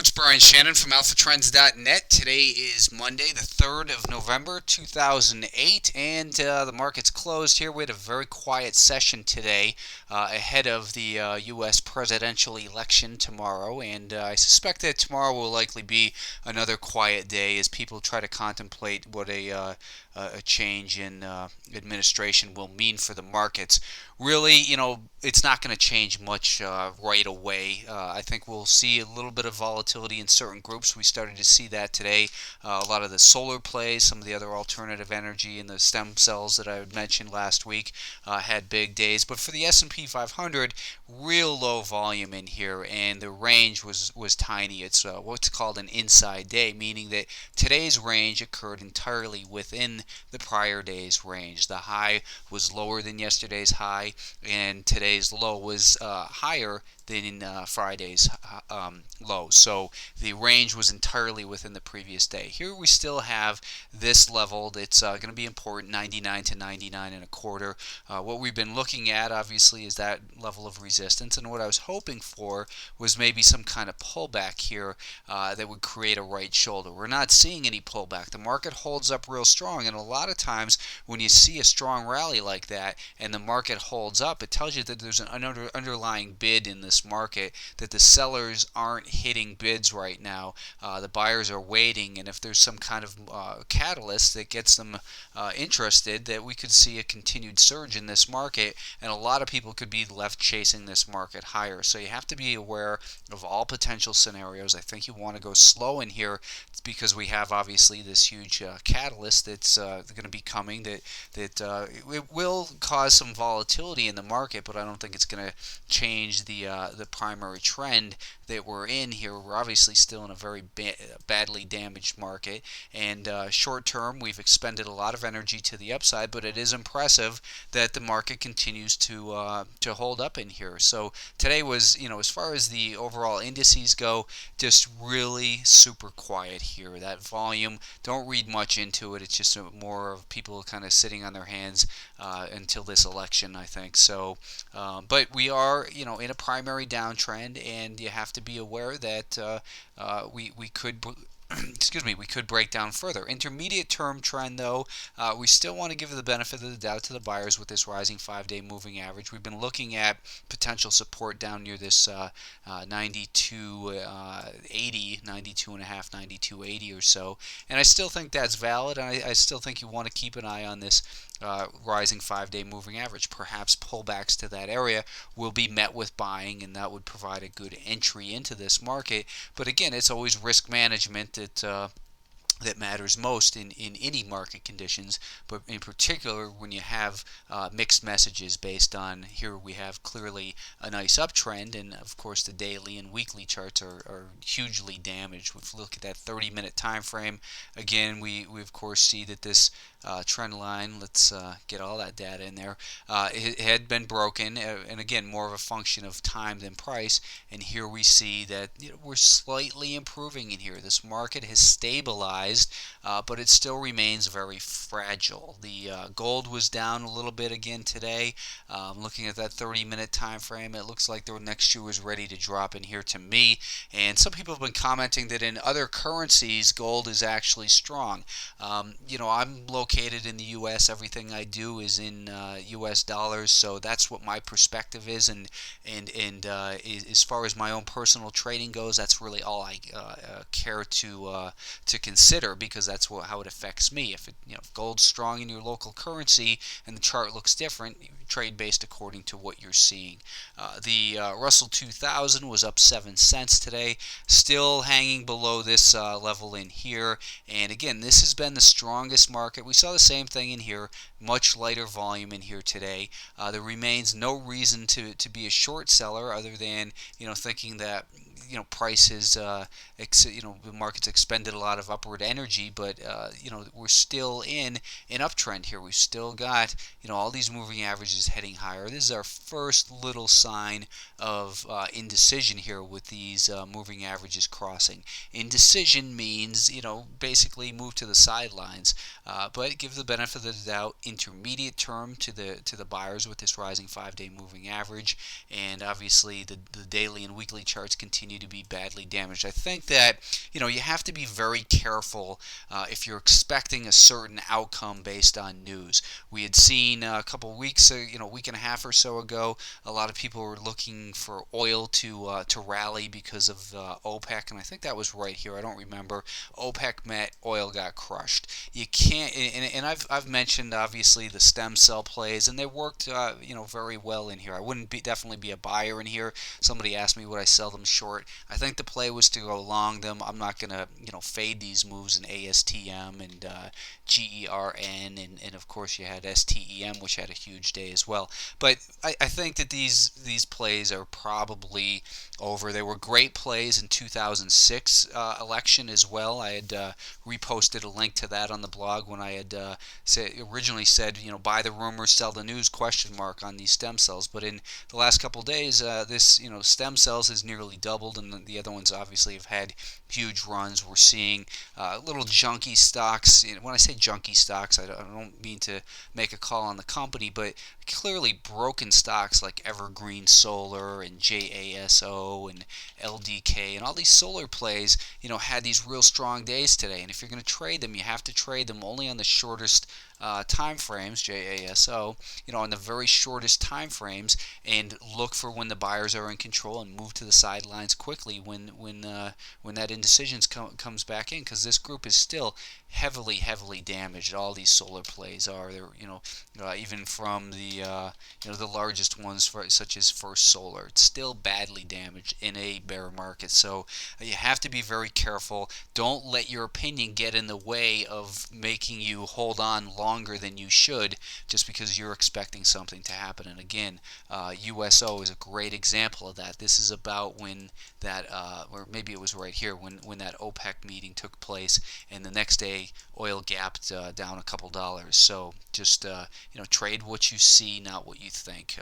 It's Brian Shannon from AlphaTrends.net. Today is Monday, the 3rd of November, 2008, and the market's closed here. We had a very quiet session today ahead of the U.S. presidential election tomorrow, and I suspect that tomorrow will likely be another quiet day as people try to contemplate what a change in administration will mean for the markets. Really, it's not going to change much right away. I think we'll see a little bit of volatility in certain groups. We started to see that today. A lot of the solar plays, some of the other alternative energy and the stem cells that I had mentioned last week had big days. But for the S&P 500, real low volume in here, and the range was tiny. It's what's called an inside day, meaning that today's range occurred entirely within the prior day's range. The high was lower than yesterday's high, and today's low was higher than Friday's low. So the range was entirely within the previous day. Here we still have this level that's going to be important, 99 to 99 and a quarter. What we've been looking at, obviously, is that level of resistance, and what I was hoping for was maybe some kind of pullback here that would create a right shoulder. We're not seeing any pullback. The market holds up real strong, and a lot of times when you see a strong rally like that and the market holds up, it tells you that there's an underlying bid in this market, that the sellers aren't hitting bids right now. The buyers are waiting, and if there's some kind of catalyst that gets them interested, that we could see a continued surge in this market, and a lot of people could be left chasing this market higher. So you have to be aware of all potential scenarios. I think you want to go slow in here because we have obviously this huge catalyst that's going to be coming that it will cause some volatility in the market, but I don't think it's going to change the primary trend that we're in here. We're obviously still in a very badly damaged market, and short term we've expended a lot of energy to the upside, but it is impressive that the market continues to hold up in here. So today was, as far as the overall indices go, just really super quiet here. That volume, don't read much into it. It's just more of people kind of sitting on their hands until this election, I think. So, but we are, in a primary downtrend, and you have to be aware that we could we could break down further. Intermediate term trend, though, we still want to give the benefit of the doubt to the buyers with this rising 5-day moving average. We've been looking at potential support down near this 92.80, 92.5, 92.80 or so, and I still think that's valid, and I still think you want to keep an eye on this rising 5-day moving average. Perhaps pullbacks to that area will be met with buying, and that would provide a good entry into this market. But again, it's always risk management that matters most in any market conditions, but in particular when you have mixed messages based on, here we have clearly a nice uptrend, and of course the daily and weekly charts are hugely damaged. If we look at that 30-minute time frame, again, we of course see that this trend line, let's get all that data in there, it had been broken, and again, more of a function of time than price, and here we see that we're slightly improving in here. This market has stabilized, but it still remains very fragile. The gold was down a little bit again today. Looking at that 30-minute time frame, it looks like the next shoe is ready to drop in here to me, and some people have been commenting that in other currencies gold is actually strong. I'm located in the U.S. Everything I do is in U.S. dollars, so that's what my perspective is, and as far as my own personal trading goes, that's really all I care to consider, because that's how it affects me. If gold's strong in your local currency and the chart looks different, you trade based according to what you're seeing. The Russell 2000 was up 7 cents today, still hanging below this level in here, and again, this has been the strongest market. We saw the same thing in here, much lighter volume in here today. There remains no reason to be a short seller other than thinking that prices, the market's expended a lot of upward energy, but we're still in an uptrend here. We've still got all these moving averages heading higher. This is our first little sign of indecision here with these moving averages crossing. Indecision means basically move to the sidelines, but give the benefit of the doubt. Intermediate term to the buyers with this rising 5-day moving average, and obviously the daily and weekly charts continue to be badly damaged. I think that you have to be very careful if you're expecting a certain outcome based on news. We had seen a couple weeks, a week and a half or so ago, a lot of people were looking for oil to rally because of OPEC, and I think that was right here. I don't remember. OPEC met, oil got crushed. You can't, and I've mentioned obviously the stem cell plays, and they worked very well in here. I wouldn't definitely be a buyer in here. Somebody asked me would I sell them short. I think the play was to go long them. I'm not gonna fade these moves in ASTM and GERN, and of course you had STEM, which had a huge day as well. But I think that these plays are probably over. They were great plays in 2006 election as well. I had reposted a link to that on the blog when I had originally said, buy the rumors, sell the news, question mark on these stem cells. But in the last couple of days, this, stem cells has nearly doubled, and the other ones obviously have had huge runs. We're seeing little junky stocks. When I say junky stocks, I don't mean to make a call on the company, but clearly broken stocks like Evergreen Solar and JASO and LDK and all these solar plays, had these real strong days today. And if you're going to trade them, you have to trade them only on the shortest time frames, JASO, on the very shortest time frames, and look for when the buyers are in control and move to the sidelines quickly when that indecision comes back in, because this group is still heavily damaged. All these solar plays are. They're even from the largest ones, such as First Solar, it's still badly damaged in a bear market. So you have to be very careful. Don't let your opinion get in the way of making you hold on longer than you should just because you're expecting something to happen. And again, USO is a great example of that. This is about when that, or maybe it was right here, when that OPEC meeting took place, and the next day oil gapped down a couple dollars. So just trade what you see, not what you think.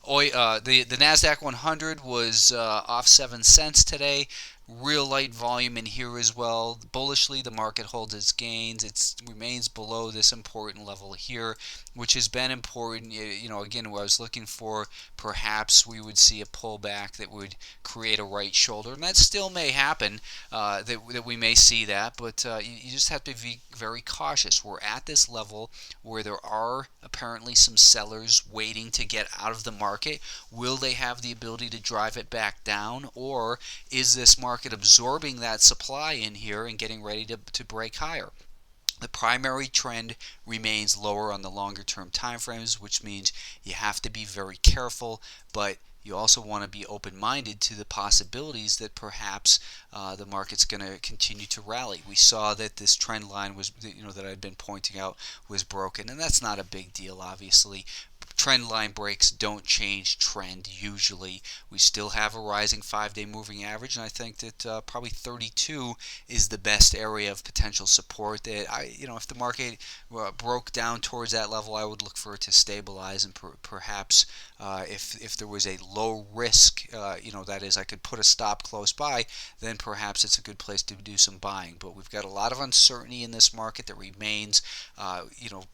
The Nasdaq 100 was off 7 cents today. Real light volume in here as well. Bullishly, the market holds its gains. It remains below this important level here, which has been important. Again, where I was looking for, perhaps we would see a pullback that would create a right shoulder, and that still may happen. That we may see that, but you just have to be very cautious. We're at this level where there are apparently some sellers waiting to get out of the market. Will they have the ability to drive it back down, or is this market absorbing that supply in here and getting ready to break higher? The primary trend remains lower on the longer term time frames, which means you have to be very careful, but you also want to be open-minded to the possibilities that perhaps the market's going to continue to rally. We saw that this trend line was, that I'd been pointing out, was broken, and that's not a big deal, obviously. Trend line breaks don't change trend usually. We still have a rising 5-day moving average, and I think that probably 32 is the best area of potential support. That if the market broke down towards that level, I would look for it to stabilize, and perhaps if there was a low risk, that is, I could put a stop close by, then perhaps it's a good place to do some buying. But we've got a lot of uncertainty in this market that remains.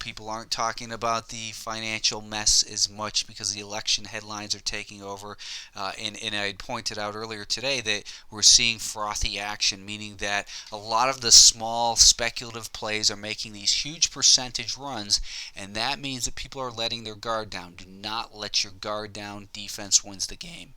People aren't talking about the financial mess as much because the election headlines are taking over, and I pointed out earlier today that we're seeing frothy action, meaning that a lot of the small speculative plays are making these huge percentage runs, and that means that people are letting their guard down. Do not let your guard down. Defense wins the game.